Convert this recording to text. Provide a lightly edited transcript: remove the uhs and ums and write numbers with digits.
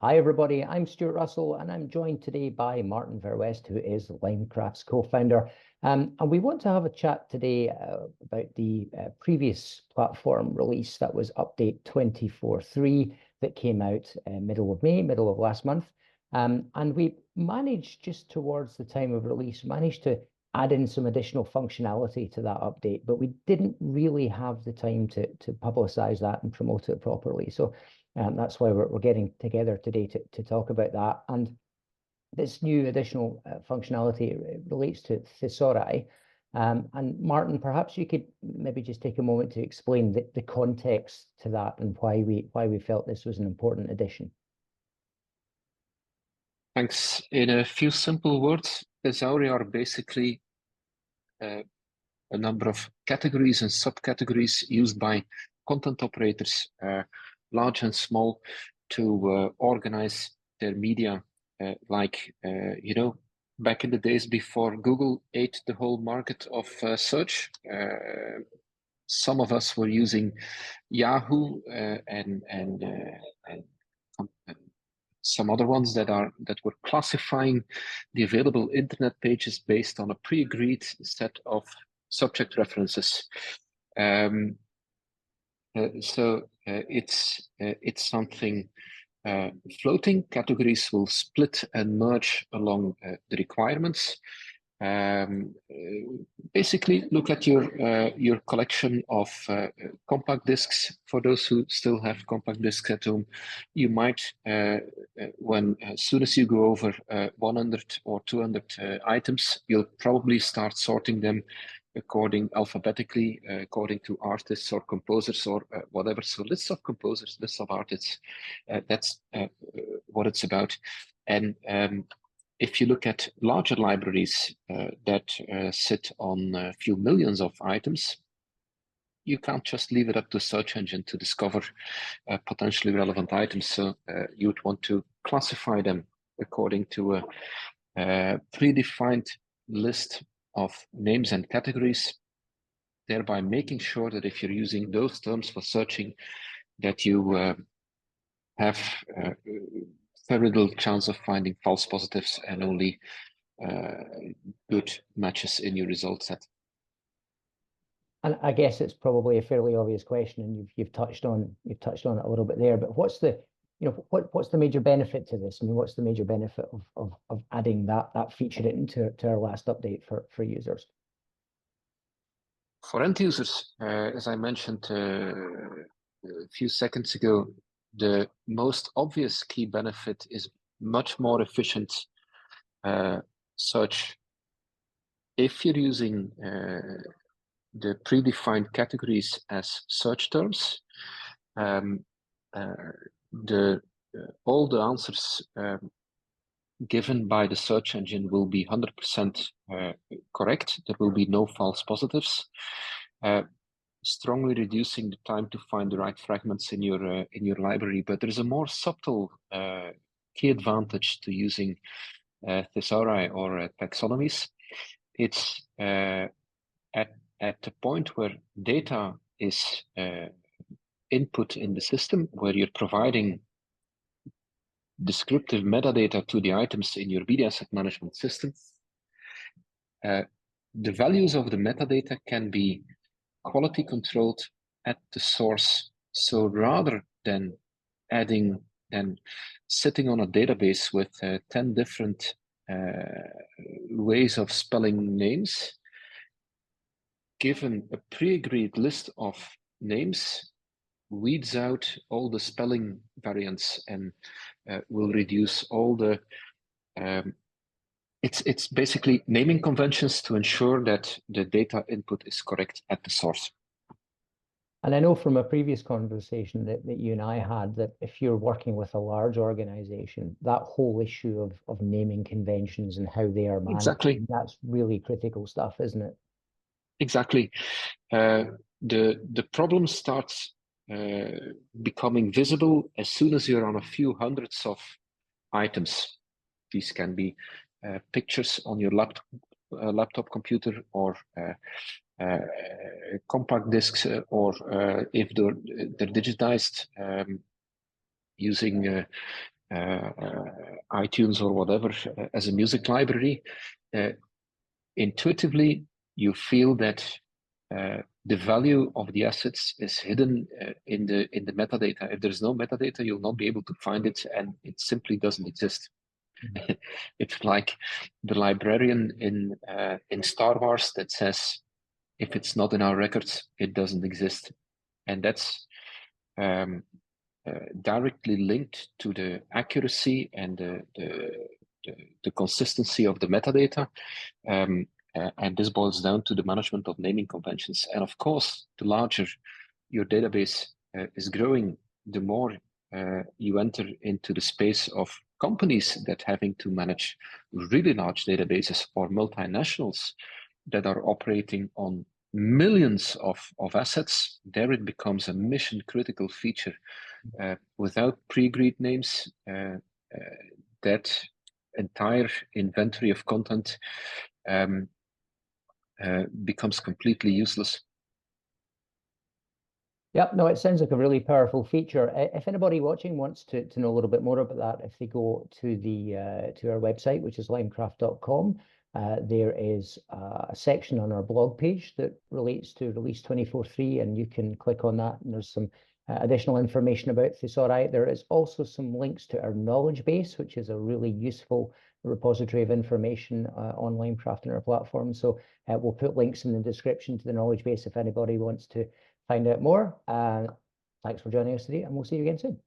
Hi, everybody. I'm Stuart Russell, and I'm joined today by Martin Verwest, who is Limecraft's co-founder. And we want to have a chat today about the previous platform release that was update 24.3 that came out middle of May, middle of last month. And we managed, just towards the time of release, managed to add in some additional functionality to that update, but we didn't really have the time to publicize that and promote it properly. So that's why we're getting together today to talk about that. And this new additional functionality relates to Thesauri. And Martin, perhaps you could maybe just take a moment to explain the context to that and why we felt this was an important addition. Thanks. In a few simple words, Thesauri are basically a number of categories and subcategories used by content operators, large and small, to organize their media. Back in the days before Google ate the whole market of search, some of us were using Yahoo and some other ones that were classifying the available internet pages based on a pre-agreed set of subject references. It's something floating. Categories will split and merge along the requirements. Basically, look at your collection of compact discs. For those who still have compact discs at home, you might, as soon as you go over 100 or 200 items, you'll probably start sorting them alphabetically, according to artists or composers or whatever. So lists of composers, lists of artists. That's what it's about. And if you look at larger libraries that sit on a few millions of items, you can't just leave it up to a search engine to discover potentially relevant items. So you would want to classify them according to a predefined list of names and categories, thereby making sure that if you're using those terms for searching, that you have very little chance of finding false positives and only good matches in your result set. And I guess it's probably a fairly obvious question, and you've touched on it a little bit there. But what's the major benefit to this? I mean, what's the major benefit of adding that feature into our last update for users? For end users, as I mentioned a few seconds ago, the most obvious key benefit is much more efficient search. If you're using the predefined categories as search terms, all the answers given by the search engine will be 100% correct. There will be no false positives, strongly reducing the time to find the right fragments in your library. But there is a more subtle key advantage to using thesauri or taxonomies. It's at the point where data is input in the system, where you're providing descriptive metadata to the items in your media asset management system, the values of the metadata can be quality controlled at the source. So rather than sitting on a database with 10 different ways of spelling names, given a pre-agreed list of names, weeds out all the spelling variants and will reduce all the it's basically naming conventions to ensure that the data input is correct at the source. And I know from a previous conversation that you and I had that if you're working with a large organization, that whole issue of naming conventions and how they are managed, Exactly. that's really critical stuff, isn't it? Exactly. The problem starts becoming visible as soon as you're on a few hundreds of items. These can be pictures on your laptop computer or compact discs, or if they're digitized using iTunes or whatever as a music library, intuitively you feel that the value of the assets is hidden in the metadata. If there's no metadata, you'll not be able to find it, and it simply doesn't exist. Mm-hmm. It's like the librarian in Star Wars that says, if it's not in our records, it doesn't exist, and that's directly linked to the accuracy and the consistency of the metadata. And this boils down to the management of naming conventions. And of course, the larger your database is growing, the more you enter into the space of companies that having to manage really large databases, or multinationals that are operating on millions of assets. There it becomes a mission critical feature. Without pre-agreed names, that entire inventory of content becomes completely useless. Yep, no, it sounds like a really powerful feature. If anybody watching wants to know a little bit more about that, if they go to to our website, which is limecraft.com, there is a section on our blog page that relates to release 24.3, and you can click on that, and there's some additional information about Thesauri. There is also some links to our knowledge base, which is a really useful repository of information on Limecraft and our platform. So we'll put links in the description to the knowledge base if anybody wants to find out more. Thanks for joining us today, and we'll see you again soon.